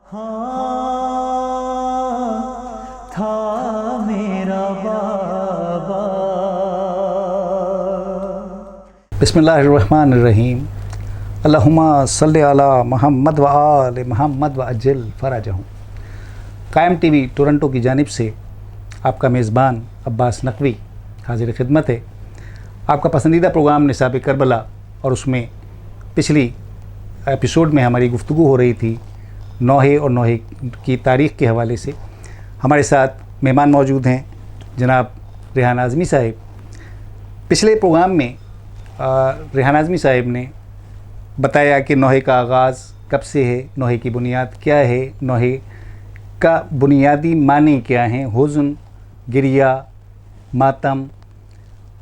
हाँ था मेरा बाबा। बिस्मिल्लाहिर्रहमानिर्रहीम। अल्लाहुम्मा सल्लि अला मोहम्मद व आले मोहम्मद व अज्जिल फ़रजहुम। कायम टीवी टोरंटो की जानिब से आपका मेज़बान अब्बास नकवी हाजिर खिदमत है। आपका पसंदीदा प्रोग्राम निसाब करबला, और उसमें पिछली एपिसोड में हमारी गुफ्तगू हो रही थी नौहे और नौहे की तारीख़ के हवाले से। हमारे साथ मेहमान मौजूद हैं जनाब रेहान आज़मी साहिब। पिछले प्रोग्राम में रेहान आज़मी साहिब ने बताया कि नौहे का आगाज़ कब से है, नौहे की बुनियाद क्या है, नौहे का बुनियादी मानी क्या हैं, हुज़्न, गिरिया, मातम।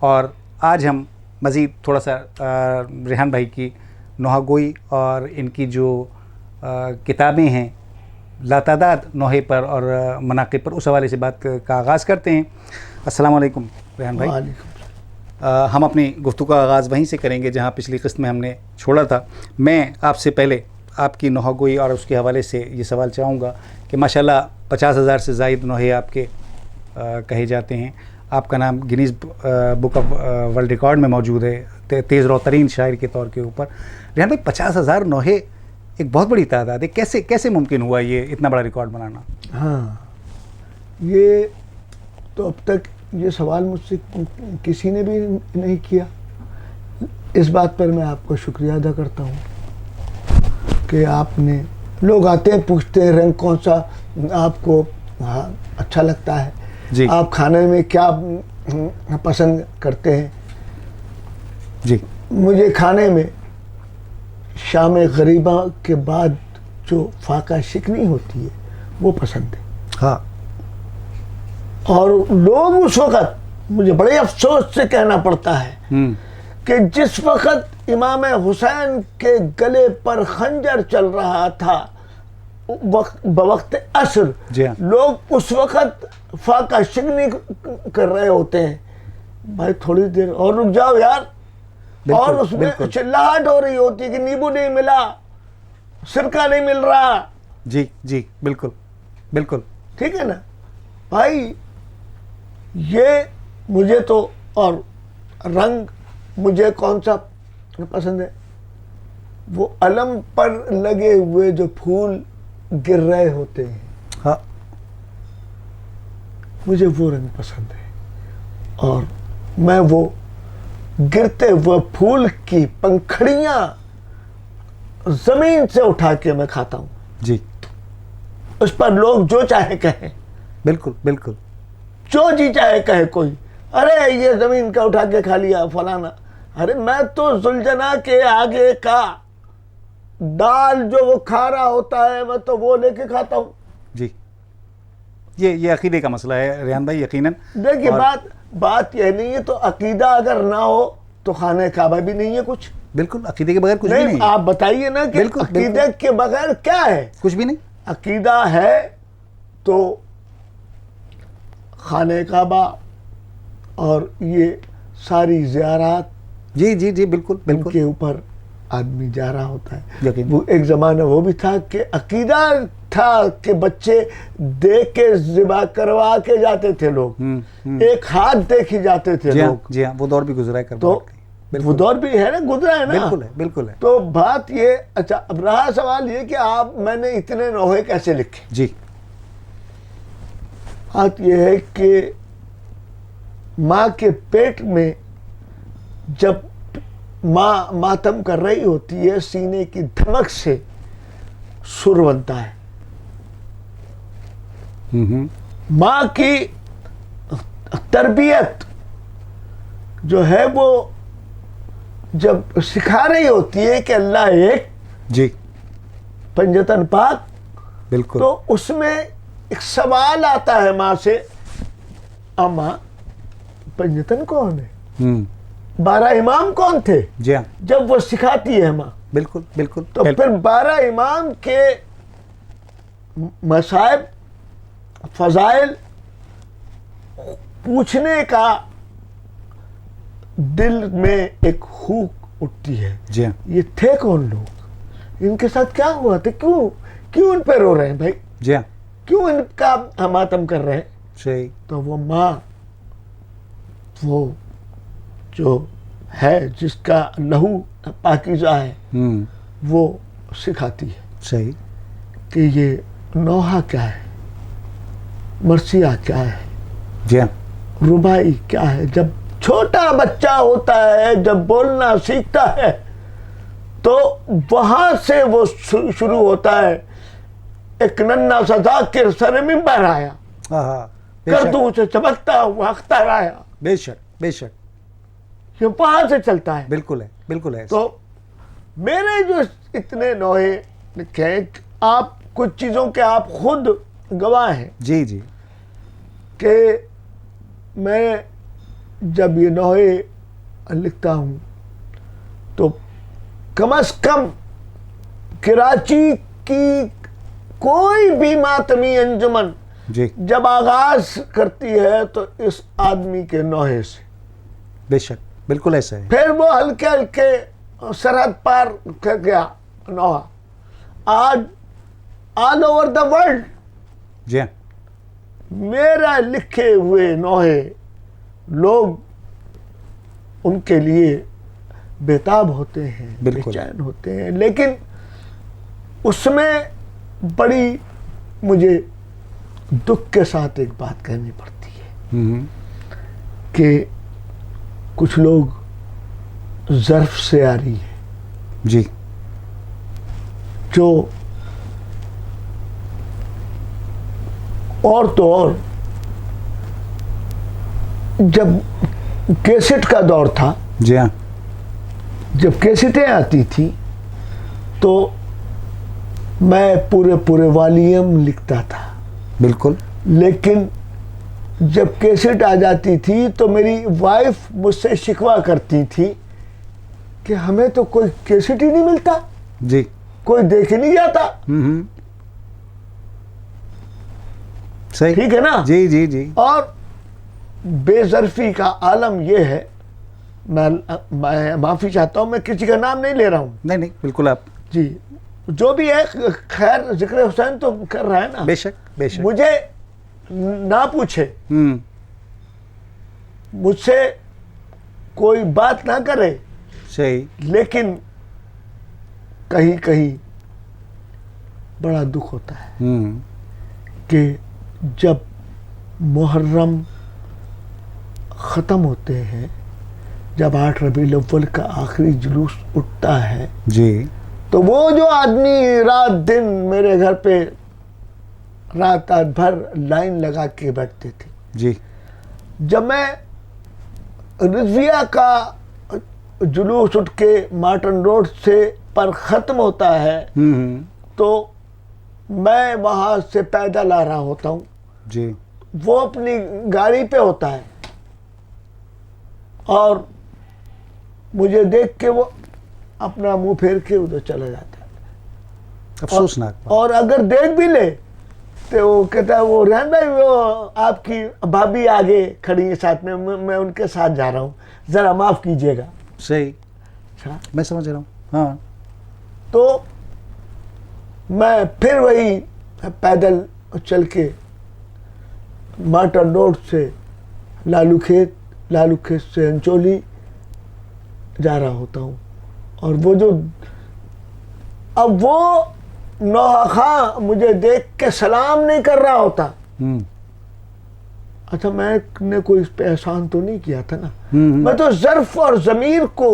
और आज हम मज़ीद थोड़ा सा रेहान भाई की नौहागोई और इनकी जो किताबें हैं लातादाद नौहे पर और मनाक़िब पर, उस हवाले से बात का आगाज़ करते हैं। अस्सलाम वालेकुम रेहान भाई। हम अपनी गुफ्तगू का आगाज़ वहीं से करेंगे जहाँ पिछली किस्त में हमने छोड़ा था। मैं आपसे पहले आपकी नौहागोई और उसके हवाले से ये सवाल चाहूँगा कि माशाल्लाह 50,000 से ज़ायद नौहे आपके कहे जाते हैं। आपका नाम Guinness book of world record में मौजूद है तेज़ रौतरीन शायर के तौर के ऊपर। रेहान भाई, 50,000 नौहे एक बहुत बड़ी तादाद है। कैसे मुमकिन हुआ ये इतना बड़ा रिकॉर्ड बनाना? हाँ, ये तो अब तक ये सवाल मुझसे किसी ने भी नहीं किया। इस बात पर मैं आपका शुक्रिया अदा करता हूँ कि आपने, लोग आते हैं पूछते हैं रंग कौन सा आपको अच्छा लगता है जी। आप खाने में क्या पसंद करते हैं। जी, मुझे खाने में शाम गरीबा के बाद जो फाका शिकनी होती है वो पसंद है। हाँ। और लोग उस वक़्त, मुझे बड़े अफसोस से कहना पड़ता है कि जिस वक़्त इमाम हुसैन के गले पर खंजर चल रहा था बवक्त असर, लोग उस वक़्त फाका शिकनी कर रहे होते हैं। भाई थोड़ी देर और रुक जाओ यार। और उसमें चिल्लाहट हो रही होती है कि नींबू नहीं मिला, सिरका नहीं मिल रहा। जी जी, बिल्कुल बिल्कुल ठीक है ना भाई। ये मुझे तो, और रंग मुझे कौन सा पसंद है, वो अलम पर लगे हुए जो फूल गिर रहे होते हैं। हाँ, मुझे वो रंग पसंद है। और मैं वो गिरते हुए फूल की पंखड़ियां जमीन से उठा के मैं खाता हूं। जी, उस पर लोग जो चाहे कहें, बिल्कुल बिल्कुल, जो जी चाहे कहे कोई, अरे ये जमीन का उठा के खा लिया फलाना। अरे मैं तो जुलझना के आगे का दाल जो वो खा रहा होता है, मैं तो वो लेके खाता हूं। जी, ये अकीदे का मसला है रेहान भाई, यकीनन। देखिए, बात यह नहीं है, तो अकीदा अगर ना हो तो खाने काबा भी नहीं है कुछ। बिल्कुल, अकीदे के बगैर कुछ भी नहीं। आप बताइए ना कि अकीदे के बगैर क्या है? कुछ भी नहीं। अकीदा है तो खाने काबा और ये सारी ज़ियारात, जी जी जी, बिल्कुल बिल्कुल, के ऊपर आदमी जा रहा होता है। यकीन। वो एक ज़माना वो भी था कि अकीदा था कि बच्चे देख के ज़िबा करवा के जाते थे लोग। एक हाथ देख ही जाते थे लोग। जी हाँ, वो दौर भी गुजरा है। तो वो दौर भी है ना, गुजरा है ना। बिल्कुल है, बिल्कुल है। तो बात ये, अच्छा अब रहा सवाल ये कि मैंने इतने नौहे कैसे लिखे। जी, बात ये है कि माँ के पेट में जब माँ मातम कर रही होती है, सीने की धमक से सुर बनता है। माँ की तरबियत जो है वो जब सिखा रही होती है कि अल्लाह एक, जी, पंजतन पाक, बिल्कुल, तो उसमें एक सवाल आता है माँ से, अम्मा पंजतन कौन है? 12 इमाम कौन थे? जी हाँ, जब वो सिखाती है माँ, बिल्कुल बिल्कुल। तो फिर 12 इमाम के मसाइब, फजाइल पूछने का दिल में एक हुक उठती है। जी हाँ, ये थे कौन लोग, इनके साथ क्या हुआ था, क्यों क्यों इन पे रो रहे हैं भाई, जी हाँ, क्यों इनका मातम कर रहे हैं? सही, तो वो माँ, वो जो है जिसका लहू पाकीज़ा है, वो सिखाती है सही, कि ये नौहा क्या है, मरसिया क्या है, जी हाँ, रुबाई क्या है। जब छोटा बच्चा होता है, जब बोलना सीखता है, तो वहां से वो शुरू होता है। एक नन्ना सा जाकिर सर मिंबर आया, हाँ, गर्दों से चमकता हुआ अख्तर आया, बेशक बेशक, ये वहां से चलता है। बिल्कुल है, बिल्कुल है, तो मेरे जो इतने नोहे लिखे हैं, आप कुछ चीज़ों के आप खुद गवाह हैं जी जी, कि मैं जब ये नोहे लिखता हूँ तो कम से कम कराची की कोई भी मातमी अंजुमन जी, जब आगाज करती है तो इस आदमी के नोहे से, बेशक, बिल्कुल ऐसा है, फिर वो हल्के हल्के सरहद पार कर गया नोहा। आज ऑल ओवर द वर्ल्ड जी हाँ, मेरा लिखे हुए नोहे लोग उनके लिए बेताब होते हैं, बिल्कुल। बेचैन होते हैं। लेकिन उसमें बड़ी मुझे दुख के साथ एक बात कहनी पड़ती है कि कुछ लोग ज़र्फ से आ रही है, जी, जो और तो और जब कैसेट का दौर था, जी हाँ, जब कैसेटें आती थी तो मैं पूरे पूरे वॉल्यूम लिखता था। बिल्कुल, लेकिन जब कैसेट आ जाती थी तो मेरी वाइफ मुझसे शिकवा करती थी कि हमें तो कोई कैसेट ही नहीं मिलता, जी, कोई देख ही नहीं जाता। सही, ठीक है ना? जी जी जी, और बेज़र्फी का आलम यह है, मैं माफ़ी चाहता हूँ, मैं किसी का नाम नहीं ले रहा हूँ नहीं नहीं, बिल्कुल आप, जी, जो भी है, खैर जिक्र हुसैन तो कर रहा है ना, बेशक बेशक, मुझे ना पूछे, मुझसे कोई बात ना करे, सही, लेकिन कहीं कहीं बड़ा दुख होता है कि जब मुहर्रम ख़त्म होते हैं, जब 8 रबीउल अव्वल का आखिरी जुलूस उठता है, जी, तो वो जो आदमी रात दिन मेरे घर पे रात भर लाइन लगा के बैठते थे, जी, जब मैं रिजविया का जुलूस उठ के मार्टन रोड से पर ख़त्म होता है, तो मैं वहाँ से पैदल आ रहा होता हूँ, जी, वो अपनी गाड़ी पे होता है और मुझे देख के वो अपना मुंह फेर के उधर चला जाता है। अफसोसनाक बात। और अगर देख भी ले तो वो कहता है, वो रहन भाई, वो आपकी भाभी आगे खड़ी है साथ में, मैं उनके साथ जा रहा हूँ, ज़रा माफ़ कीजिएगा। सही, अच्छा, मैं समझ रहा हूँ, हाँ, तो मैं फिर वही पैदल चल के मार्टन रोड से लालू खेत से अंचोली जा रहा होता हूँ। और वो जो अब वो नौहा खां मुझे देख के सलाम नहीं कर रहा होता, अच्छा, मैंने कोई इस पे एहसान तो नहीं किया था ना, मैं तो ज़र्फ और ज़मीर को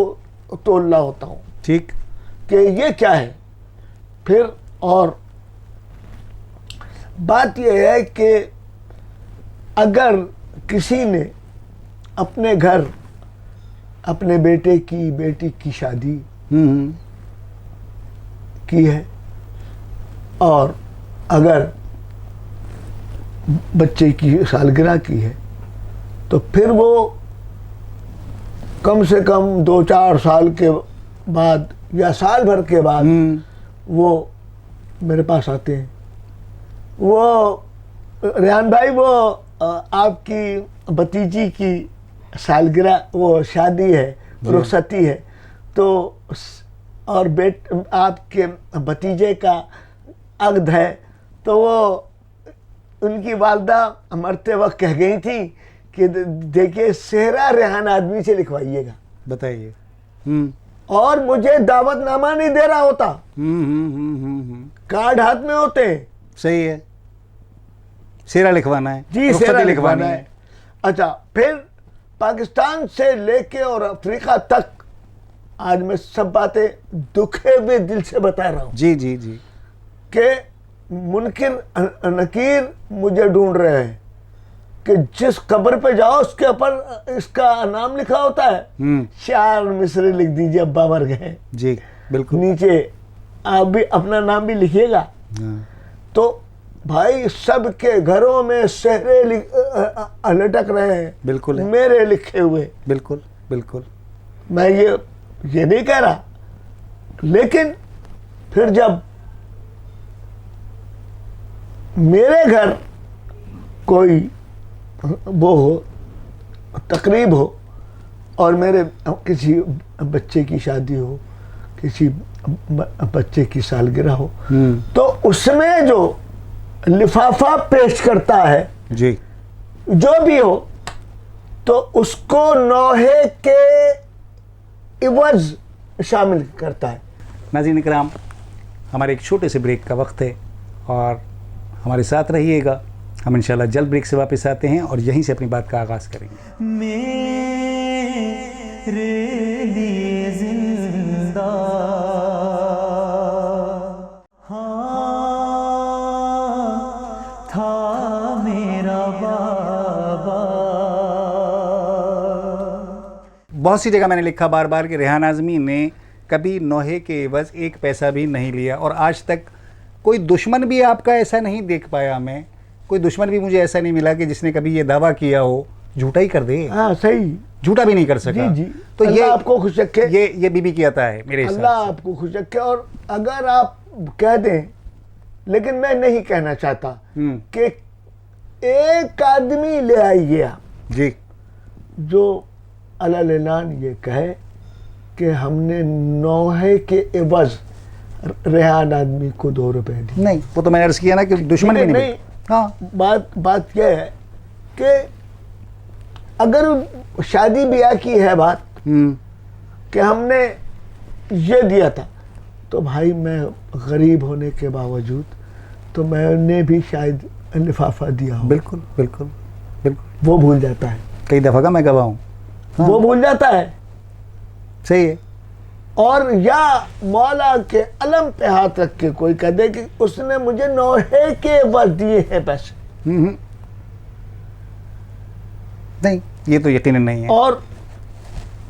तोल रहा होता हूँ, ठीक, कि ये क्या है। फिर और बात यह है कि अगर किसी ने अपने घर अपने बेटे की बेटी की शादी की है और अगर बच्चे की सालगिरह की है, तो फिर वो कम से कम 2-4 साल के बाद या साल भर के बाद वो मेरे पास आते हैं। वो रेहान भाई, वो आपकी भतीजी की सालगिरह, वो शादी है, रुखसती है, तो और आपके भतीजे का अग्ध है, तो वो उनकी वालदा मरते वक्त कह गई थी कि देखिए सेहरा रेहान आदमी से लिखवाइएगा। बताइए। और मुझे दावतनामा नहीं दे रहा होता, कार्ड हाथ में होते हैं। सही है, सेहरा लिखवाना है जी, रुखसती सेहरा लिखवाना है। अच्छा, फिर पाकिस्तान से लेके और अफ्रीका तक आज मैं सब बातें दुखे हुए दिल से बता रहा हूँ जी जी जी। कि मुनकिर नकीर मुझे ढूंढ रहे हैं कि जिस कब्र पे जाओ उसके ऊपर इसका नाम लिखा होता है, 4 मिसरे लिख दीजिए, अब्बा मर गए। जी बिल्कुल। नीचे आप भी अपना नाम भी लिखिएगा। तो भाई सबके घरों में सेहरे लटक रहे हैं, बिल्कुल है। मेरे लिखे हुए। बिल्कुल बिल्कुल। मैं ये नहीं कह रहा, लेकिन फिर जब मेरे घर कोई वो हो, तकरीब हो, और मेरे किसी बच्चे की शादी हो, किसी बच्चे की सालगिरह हो, तो उसमें जो लिफाफा पेश करता है जी, जो भी हो, तो उसको नौहे के इवज शामिल करता है। नाज़रीन इकराम, हमारे एक छोटे से ब्रेक का वक्त है और हमारे साथ रहिएगा। हम इंशाल्लाह जल्द ब्रेक से वापस आते हैं और यहीं से अपनी बात का आगाज़ करेंगे। मेरे लिए जिंदा हाँ था मेरा बाबा। बहुत सी जगह मैंने लिखा बार बार कि रेहान आज़मी ने कभी नौहे के एवज 1 पैसा भी नहीं लिया, और आज तक कोई दुश्मन भी आपका ऐसा नहीं देख पाया मैं, कोई दुश्मन भी मुझे ऐसा नहीं मिला कि जिसने कभी ये दावा किया हो। झूठा ही कर दे। हाँ सही, झूठा भी नहीं कर सका। जी जी। तो ये आपको खुश रखे, ये बीबी की अता है मेरे हिसाब से। अल्लाह आपको खुश रखे। और अगर आप कह दें, लेकिन मैं नहीं कहना चाहता कि एक आदमी ले आइए आप जी, जो अलग ये कहे कि हमने नौहे के एवज रेहान आदमी को 2 रुपए दिए। नहीं, वो तो मैंने अर्ज किया ना कि दुश्मन भी नहीं। हाँ, बात यह है कि अगर शादी ब्याह की है बात कि हमने ये दिया था, तो भाई मैं गरीब होने के बावजूद तो मैंने भी शायद लिफाफा दिया हो। बिल्कुल बिल्कुल बिल्कुल। वो भूल जाता है, कई दफ़ा का मैं गवाह हूँ। हाँ। वो भूल जाता है। सही है। और या मौला के अलम पे हाथ रख के कोई कह दे कि उसने मुझे नौहे के बस दिए हैं पैसे। नहीं, ये तो यकीनन नहीं है। और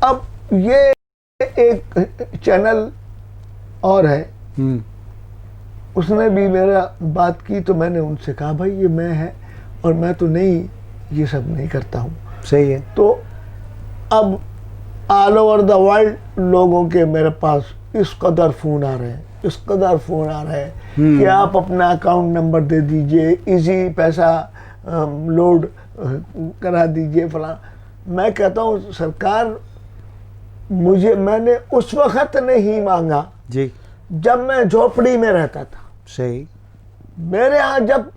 अब ये एक चैनल और है, उसने भी मेरा बात की, तो मैंने उनसे कहा भाई ये मैं है और मैं तो नहीं, ये सब नहीं करता हूँ। सही है। तो अब ऑल ओवर द वर्ल्ड लोगों के मेरे पास इस कदर फ़ोन आ रहे हैं, इस कदर फ़ोन आ रहे हैं कि आप अपना अकाउंट नंबर दे दीजिए, इजी पैसा लोड करा दीजिए फलां। मैं कहता हूँ सरकार, मैंने उस वक्त नहीं मांगा जी, जब मैं झोपड़ी में रहता था। सही। मेरे यहाँ जब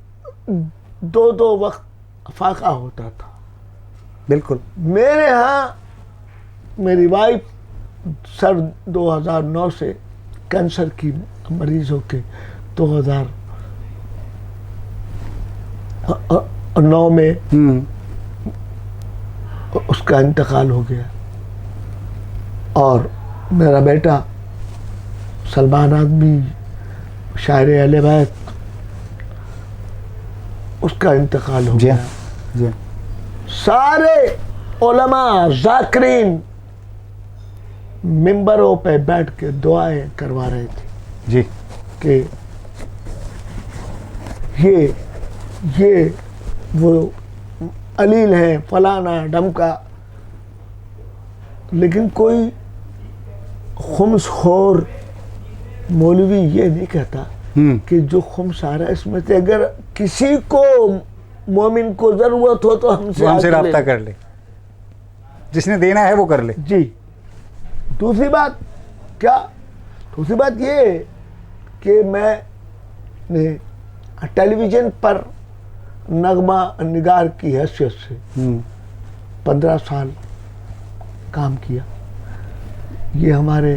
2 वक्त फाका होता था। बिल्कुल। मेरे यहाँ मेरी वाइफ सर 2009 से कैंसर की मरीज होके 2009 में उसका इंतकाल हो गया। और मेरा बेटा सलमान आदमी, शायर अहले बैत, उसका इंतकाल हो गया। जी। सारे उलमा ज़ाकिरीन मिंबरों पे बैठ के दुआएं करवा रहे थे जी कि ये वो अलील हैं, फलाना ढमका। लेकिन कोई खुम्सखोर मौलवी ये नहीं कहता कि जो खुम्स आ रहा है इसमें से अगर किसी को मोमिन को जरूरत हो तो हमसे रब्ता कर ले, जिसने देना है वो कर ले। जी। दूसरी बात क्या? दूसरी बात ये कि मैं ने टेलीविज़न पर नगमा निगार की हैसियत से 15 साल काम किया। ये हमारे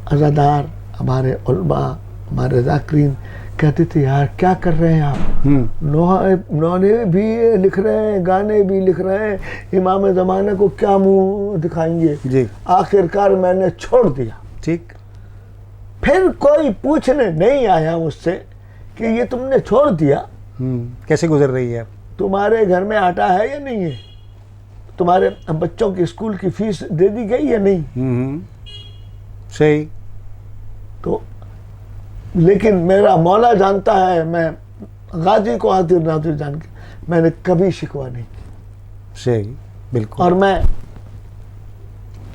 अज़ादार, हमारे उलमा, हमारे ज़ाकिरीन कहते थे यार क्या कर रहे हैं आप, नौने भी लिख रहे हैं, गाने भी लिख रहे हैं, इमाम ज़माने को क्या मुंह दिखाएंगे जी। आखिरकार मैंने छोड़ दिया। ठीक। फिर कोई पूछने नहीं आया मुझसे कि ये तुमने छोड़ दिया, कैसे गुजर रही है आप? तुम्हारे घर में आटा है या नहीं है, तुम्हारे बच्चों की स्कूल की फीस दे दी गई या नहीं। सही। तो लेकिन मेरा मौला जानता है, मैं गाजी को हाजिर नाजिर जान के मैंने कभी शिकवा नहीं की। सही, बिल्कुल। और मैं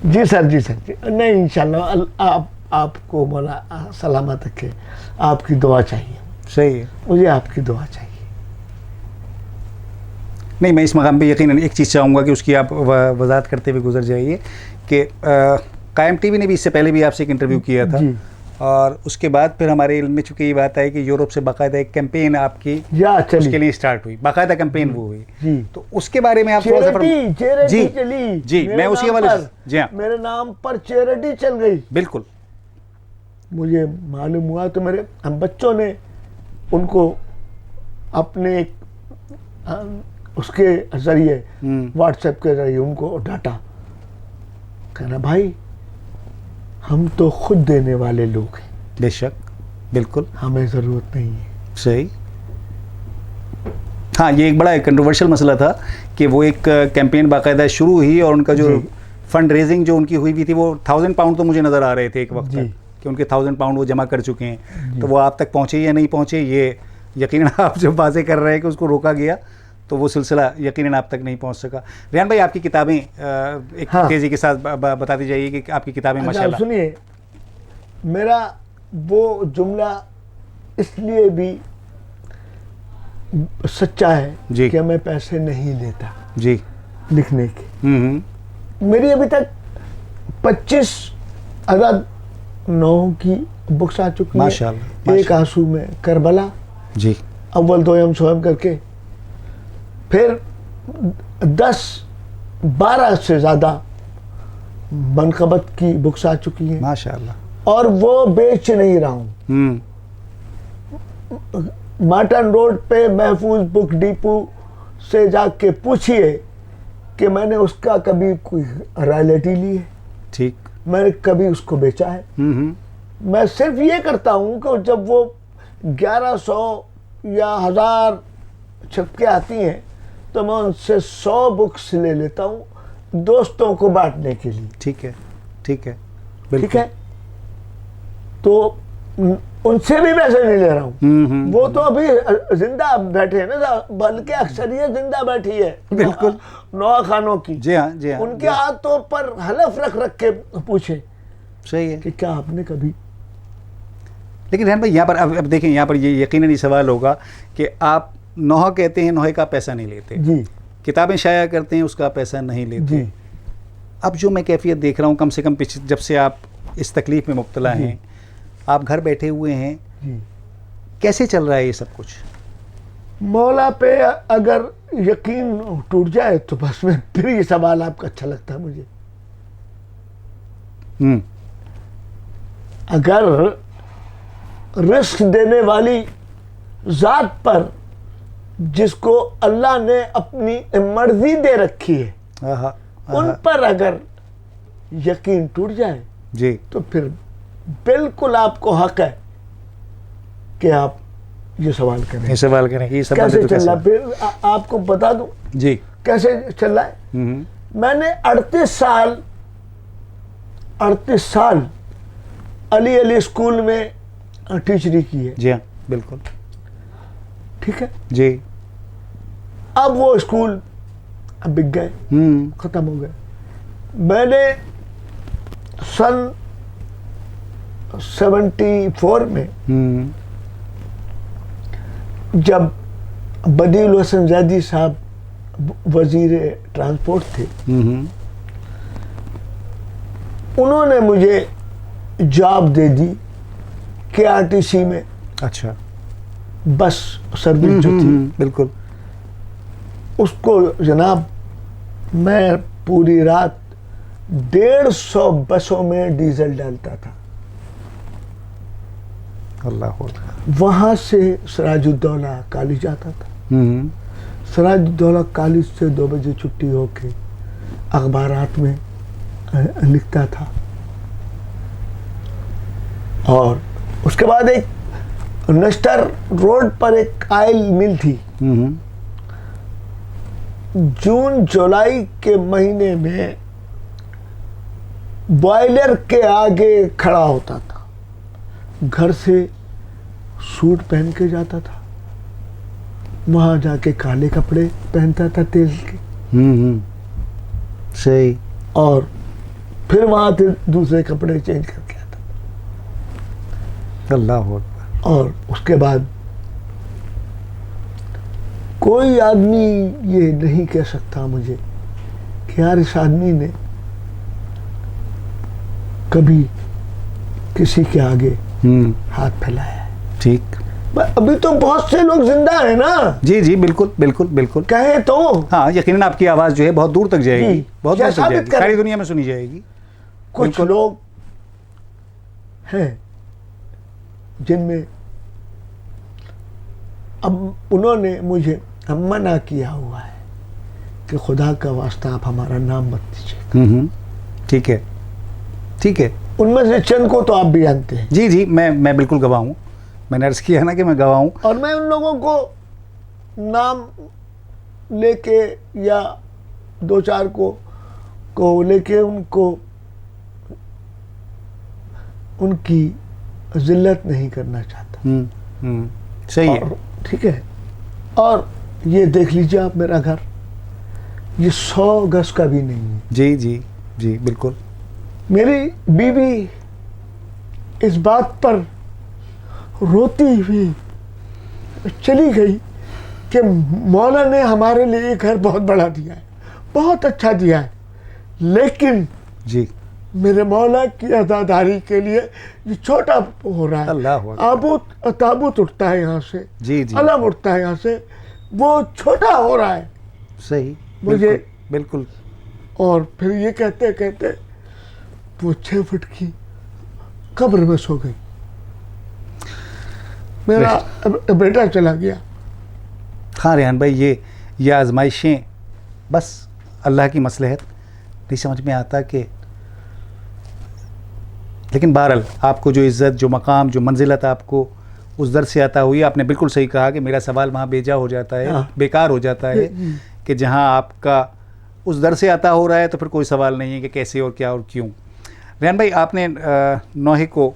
जी सर नहीं, इंशाल्लाह आपको मौला सलामत रखे, आपकी दुआ चाहिए। सही है। मुझे आपकी दुआ चाहिए। नहीं, मैं इस मकाम पे यकीनन एक चीज़ चाहूँगा कि उसकी आप वजाहत करते हुए गुजर जाइए कि कायम टीवी ने भी इससे पहले भी आपसे एक इंटरव्यू किया था जी। और उसके बाद फिर हमारे इल्म में चूँकि ये बात आई कि यूरोप से बाकायदा एक कैंपेन आपकी उसके लिए स्टार्ट हुई, बाकायदा कैंपेन वो हुई। जी। तो उसके बारे में आप थोड़ा सा चैरिटी चली जी, मैं उसी हवाले से, जी हाँ, मेरे नाम पर चैरिटी चल गई। बिल्कुल। मुझे मालूम हुआ तो मेरे बच्चों ने उनको अपने उसके जरिए, व्हाट्सएप के जरिए उनको डाटा, कहना भाई हम तो खुद देने वाले लोग हैं। बेशक, बिल्कुल, हमें ज़रूरत नहीं है। सही। हाँ, ये एक बड़ा कंट्रोवर्शियल मसला था कि वो एक कैंपेन बाकायदा शुरू हुई और उनका जो फंड रेजिंग जो उनकी हुई भी थी वो 1000 पाउंड तो मुझे नज़र आ रहे थे एक वक्त तक कि उनके 1000 पाउंड वो जमा कर चुके हैं। तो वो आप तक पहुँचे या नहीं पहुँचे, ये यकीनन आप जब वाज़े कर रहे हैं कि उसको रोका गया तो वो सिलसिला यकीनन आप तक नहीं पहुंच सका। रेहान भाई, आपकी किताबें एक तेज़ी के साथ बता दी जाइए कि आपकी किताबें माशाल्लाह। सुनिए, मेरा वो जुमला इसलिए भी सच्चा है जी कि मैं पैसे नहीं लेता जी लिखने के। मेरी अभी तक 25 अदद नौ की बुक्स आ चुकी है। माशाल्लाह। एक आंसू में करबला जी, अव्वल दोयम सोयम करके, फिर 10-12 से ज़्यादा मनकबत की बुक्स आ चुकी हैं माशाल्लाह। और वो बेच नहीं रहा हूँ। मार्टन रोड पे महफूज बुक डिपो से जाके पूछिए कि मैंने उसका कभी कोई रॉयल्टी ली है, ठीक, मैंने कभी उसको बेचा है। मैं सिर्फ ये करता हूँ कि जब वो 1100 या 1000 छप के आती हैं तो मैं उनसे 100 बुक्स ले लेता हूँ दोस्तों को बांटने के लिए। ठीक है, ठीक है, ठीक है, तो उनसे भी पैसे नहीं ले रहा हूँ। वो तो अभी जिंदा बैठे हैं ना, बल्कि अक्सरियत जिंदा बैठी है बिल्कुल नौ खानों की। जी हाँ, जी हाँ, उनके हाथों पर हलफ रख रख के पूछे सही है कि क्या आपने कभी। लेकिन रेहान भाई, यहाँ पर अब देखें, यहाँ पर ये यकीनन सवाल होगा कि आप नौहा कहते हैं, नौहे का पैसा नहीं लेते जी, किताबें शाया करते हैं, उसका पैसा नहीं लेते जी। अब जो मैं कैफियत देख रहा हूँ, कम से कम जब से आप इस तकलीफ में मुब्तला हैं, आप घर बैठे हुए हैं जी, कैसे चल रहा है ये सब कुछ? मौला पे अगर यकीन टूट जाए तो बस में फिर ये सवाल आपका अच्छा लगता है मुझे। अगर रिस्क देने वाली जात पर जिसको अल्लाह ने अपनी मर्जी दे रखी है उन पर अगर यकीन टूट जाए जी, तो फिर बिल्कुल आपको हक है कि आप ये सवाल करें। ये सवाल करें कि कैसे चल रहा है, फिर आपको बता दूं जी कैसे चल रहा है। मैंने 38 साल अली स्कूल में टीचरी की है। जी हाँ, बिल्कुल, ठीक है जी। अब वो स्कूल अब बिक गए, खत्म हो गए। मैंने सन 74 में जब बदील हसन जैदी साहब वजीर ट्रांसपोर्ट थे, उन्होंने मुझे जॉब दे दी KRTC में। अच्छा, बस सर्विस जो थी, बिल्कुल। उसको जनाब मैं पूरी रात 150 बसों में डीजल डालता था। अल्लाह हो। वहां से सिराजुद्दौला कॉलेज जाता था। हम्म। सिराजुद्दौला कॉलेज से 2 बजे छुट्टी होके अखबारात में लिखता था। और उसके बाद एक नस्टर रोड पर एक ऑयल मिल थी। हम्म। जून जुलाई के महीने में बॉयलर के आगे खड़ा होता था। घर से सूट पहन के जाता था, वहां जाके काले कपड़े पहनता था तेल के, सही। और फिर वहां से दूसरे कपड़े चेंज करके आता था। अल्लाह हो। और उसके बाद कोई आदमी ये नहीं कह सकता मुझे कि यार इस आदमी ने कभी किसी के आगे हाथ फैलाया है। ठीक। अभी तो बहुत से लोग जिंदा हैं ना। जी जी, बिल्कुल बिल्कुल बिल्कुल। कहे तो हाँ, यकीनन आपकी आवाज जो है बहुत दूर तक जाएगी, बहुत दूर तक साबित जाएगी, करें। सारी दुनिया में सुनी जाएगी। कुछ बिल्कुल। लोग हैं जिनमें अब उन्होंने मुझे मना किया हुआ है कि खुदा का वास्ता आप हमारा नाम मत दीजिए। ठीक है, ठीक है। उनमें से चंद को तो आप भी जानते हैं। जी जी, मैं बिल्कुल गवाह हूँ। मैंने अर्ज किया ना कि मैं गवाह हूँ। और मैं उन लोगों को नाम लेके या 2-4 को लेके उनको उनकी जिल्लत नहीं करना चाहता। सही है। और ठीक है। और ये देख लीजिए आप, मेरा घर ये 100 गज का भी नहीं है। जी जी जी, बिल्कुल। मेरी बीवी इस बात पर रोती हुई चली गई कि मौला ने हमारे लिए घर बहुत बड़ा दिया है, बहुत अच्छा दिया है, लेकिन जी, मेरे मौला की अदादारी के लिए ये छोटा हो रहा है। अल्लाह ताबूत उठता है यहाँ से, जी जी, अलम उठता है यहाँ से, वो छोटा हो रहा है। सही, मुझे बिल्कुल। और फिर ये कहते कहते वो 6 फुट की कब्र में सो गई। मेरा बेटा चला गया। हाँ रेहान भाई, ये आजमाइशें बस अल्लाह की मसलहत, नहीं समझ में आता कि, लेकिन बहरहाल आपको जो इज़्ज़त, जो मकाम, जो मंजिलत आपको उस दर से आता हुई, आपने बिल्कुल सही कहा कि मेरा सवाल वहाँ बेजा हो जाता है, हाँ। बेकार हो जाता है कि जहाँ आपका उस दर से आता हो रहा है तो फिर कोई सवाल नहीं है कि कैसे और क्या और क्यों। रेहान भाई, आपने नौहे को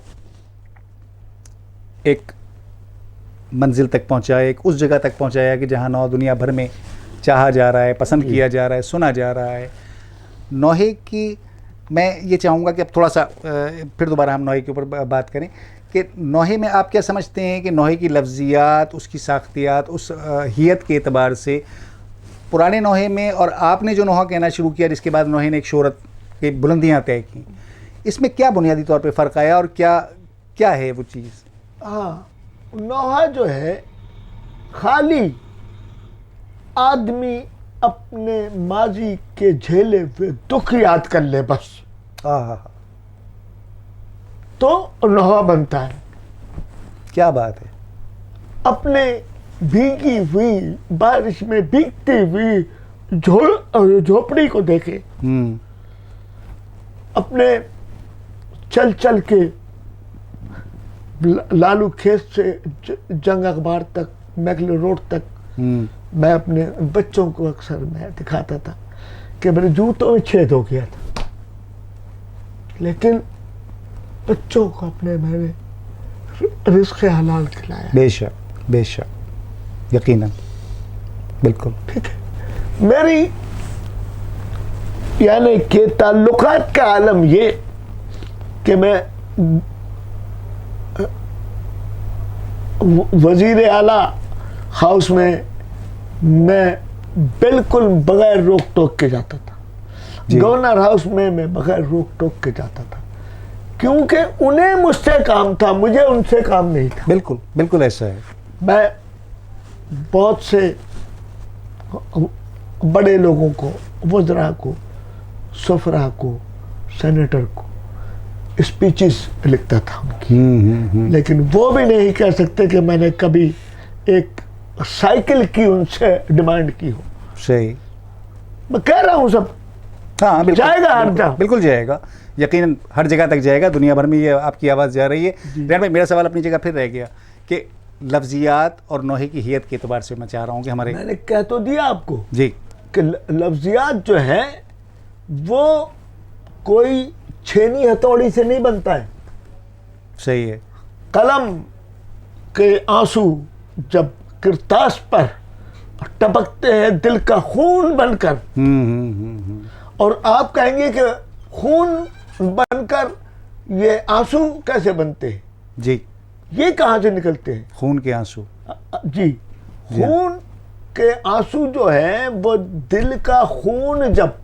एक मंजिल तक पहुँचाया, एक उस जगह तक पहुँचाया कि जहाँ नौ दुनिया भर में चाहा जा रहा है, पसंद किया जा रहा है, सुना जा रहा है। नौहे की मैं ये चाहूँगा कि अब थोड़ा सा फिर दोबारा हम नौहे के ऊपर बात करें कि नौहे में आप क्या समझते हैं कि नौहे की लफ्ज़ियात, उसकी साख्तियात, उस हियत के एतबार से पुराने नौहे में और आपने जो नौहा कहना शुरू किया जिसके बाद नौहे ने एक शोहरत की बुलंदियाँ तय की, इसमें क्या बुनियादी तौर पे फ़र्क आया और क्या है वो चीज़? हाँ, नौहा जो है खाली आदमी अपने माजी के झेले हुए दुख याद कर ले बस, तो नौहा बनता है। क्या बात है। अपने भीगी हुई बारिश में भीगती हुई झोपड़ी को देखे, अपने चल चल के लालू खेत से जंग अखबार तक, मैगले रोड तक, मैं अपने बच्चों को अक्सर मैं दिखाता था कि मेरे जूतों में छेद हो गया था, लेकिन बच्चों को अपने मैंने रिज़्क़ हलाल खिलाया। बेशक बेशक, यकीनन, बिल्कुल ठीक है। मेरी यानी कि ताल्लुकात का आलम ये कि मैं वजीर आला हाउस में मैं बिल्कुल बगैर रोक टोक के जाता था, गवर्नर हाउस में मैं बगैर रोक टोक के जाता था, क्योंकि उन्हें मुझसे काम था, मुझे उनसे काम नहीं था। बिल्कुल बिल्कुल ऐसा है। मैं बहुत से बड़े लोगों को, वज़रा को, सफरा को, सेनेटर को स्पीचेस लिखता था उनकी, लेकिन वो भी नहीं कह सकते कि मैंने कभी एक साइकिल की उनसे डिमांड की हो। सही। मैं कह रहा हूँ सब हाँ बिल्कुल जाएगा हर बिल्कुल, जगह। बिल्कुल जाएगा, यकीनन हर जगह तक जाएगा, दुनिया भर में ये आपकी आवाज़ जा रही है। रेहान भाई, मेरा सवाल अपनी जगह फिर रह गया कि लफ्जियात और नोहे की हियत के एतबार से मैं चाह रहा हूँ कि हमारे मैंने कह तो दिया आपको जी कि लफ्जियात जो है वो कोई छेनी हथौड़ी से नहीं बनता है। सही है। कलम के आंसू जब किरतास पर टपकते हैं दिल का खून बनकर, और आप कहेंगे कि खून बनकर ये आंसू कैसे बनते हैं? जी, ये कहाँ से निकलते हैं? खून के आंसू। जी, खून के आंसू जो है वो दिल का खून जब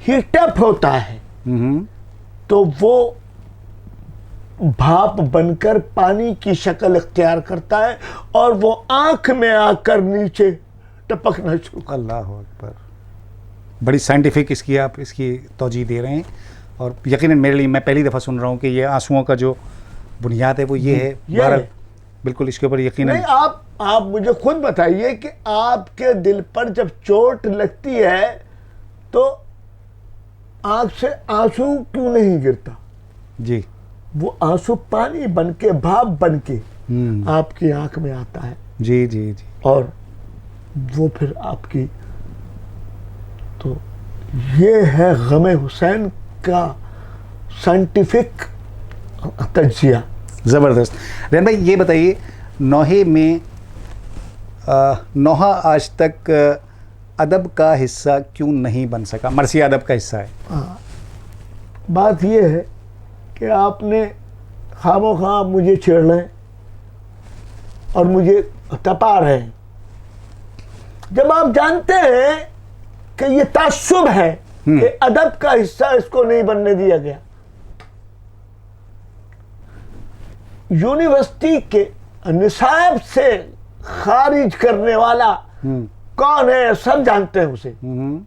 हीटअप होता है तो वो भाप बनकर पानी की शक्ल इख्तियार करता है और वो आंख में आकर नीचे टपकना शुरू करता है। अल्लाह अकबर। बड़ी साइंटिफिक इसकी तौजीह दे रहे हैं, और यकीनन मेरे लिए, मैं पहली दफ़ा सुन रहा हूँ कि ये आंसुओं का जो बुनियाद है वो ये है। बहरहाल बिल्कुल इसके ऊपर यकीनन। नहीं, आप मुझे खुद बताइए कि आपके दिल पर जब चोट लगती है तो आंख से आंसू क्यों नहीं गिरता? जी, वो आंसू पानी बनके, भाप बनके आपकी आंख में आता है। जी जी जी। और वो फिर आपकी, तो ये है गमे हुसैन का साइंटिफिक तज्जिया। ज़बरदस्त। रेहान भाई, ये बताइए, नोहे में नोहा आज तक अदब का हिस्सा क्यों नहीं बन सका? मरसिया अदब का हिस्सा है। हाँ, बात ये है कि आपने खामोखा मुझे छेड़ रहे हैं और मुझे तपा रहे हैं, जब आप जानते हैं कि ये तासुब है कि अदब का हिस्सा इसको नहीं बनने दिया गया। यूनिवर्सिटी के निसाब से खारिज करने वाला कौन है, सब जानते हैं उसे। रेहान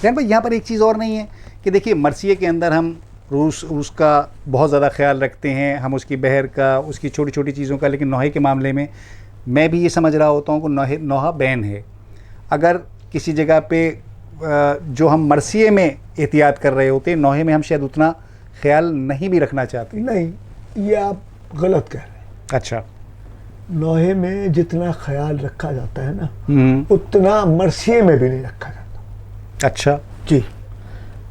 भाई, यहाँ पर एक चीज़ और नहीं है कि देखिए, मरसिए के अंदर हम रूस का बहुत ज़्यादा ख्याल रखते हैं, हम उसकी बहर का, उसकी छोटी छोटी चीज़ों का, लेकिन नोहे के मामले में मैं भी ये समझ रहा होता हूँ कि नोहा बैन है। अगर किसी जगह पे जो हम मरसिए में एहतियात कर रहे होते, नोहे में हम शायद उतना ख्याल नहीं भी रखना चाहते। नहीं, ये आप गलत कह रहे हैं। अच्छा। नोहे में जितना ख्याल रखा जाता है ना, उतना मरसिए में भी नहीं रखा जाता। अच्छा जी,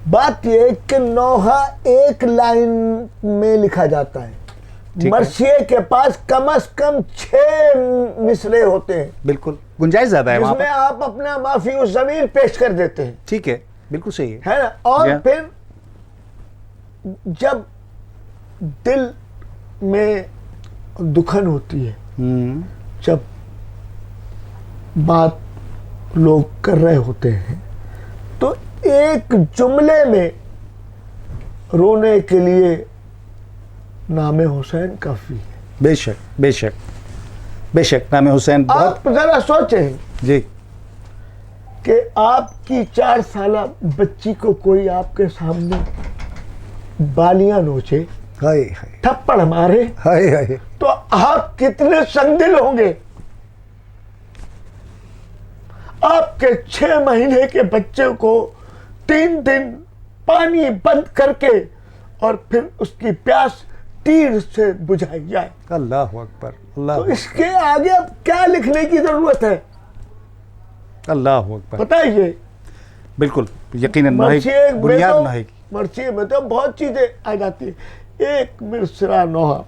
बात यह है कि नोहा एक लाइन में लिखा जाता है, मरसिए के पास कम से कम 6 मिसरे होते हैं। बिल्कुल, गुंजाइश ज़्यादा है वहाँ जिसमें आप अपना माफी उस ज़मीन पेश कर देते हैं। ठीक है, बिल्कुल सही है ना? और फिर जब दिल में दुखन होती है, जब बात लोग कर रहे होते हैं, तो एक जुमले में रोने के लिए नामे हुसैन काफी है। बेशक बेशक बेशक, नामे हुसैन बहुत। आप जरा सोचें जी, कि आपकी 4 साला बच्ची को कोई आपके सामने बालियां नोचे, हाय हाय थप्पड़ मारे, हाय हाय, तो आप कितने संदिल होंगे? आपके 6 महीने के बच्चे को 3 दिन पानी बंद करके और फिर उसकी प्यास तीर से बुझाई जाए। अल्लाह अकबर, अल्लाह तो इसके आगे अब क्या लिखने की जरूरत है? अल्लाह अकबर। बताइए। बिल्कुल, यकीनन मरसिए में बुनियाद तो, नोहे की। मरसिए में तो बहुत चीजें आ जाती है। एक मिसरा नोहा,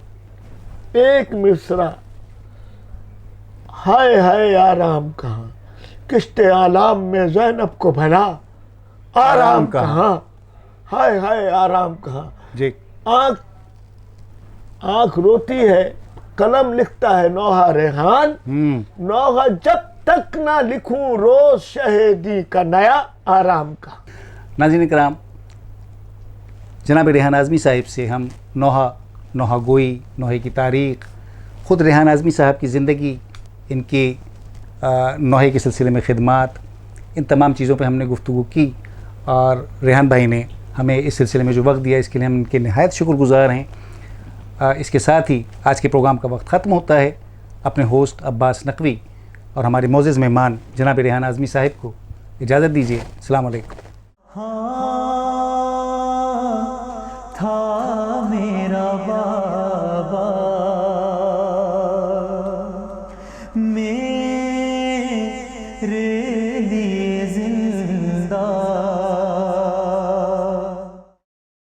एक मिसरा, हाय हाय आराम कहाँ, किश्ते आलाम में ज़ैनब को भला आराम कहाँ, हाय हाय आराम कहाँ। जी, आंख रोती है, कलम लिखता है नोहा रेहान, नोहा जब तक ना लिखूं रोज शहीदी का नया आराम का। नाज़रीन इकराम, जनाब रेहान आज़मी साहिब से हम नोहा गोई, नोहे की तारीख़ ख़ुद रेहान आज़मी साहब की ज़िंदगी, इनकी नौहे के सिलसिले में ख़िदमात, इन तमाम चीज़ों पे हमने गुफ्तगू की और रेहान भाई ने हमें इस सिलसिले में जो वक्त दिया इसके लिए हम इनके नहायत शुक्रगुज़ार हैं। इसके साथ ही आज के प्रोग्राम का वक्त ख़त्म होता है। अपने होस्ट अब्बास नकवी और हमारे मोअज़्ज़ज़ मेहमान जनाब रेहान आज़मी साहब को इजाज़त दीजिए। अस्सलाम वालेकुम।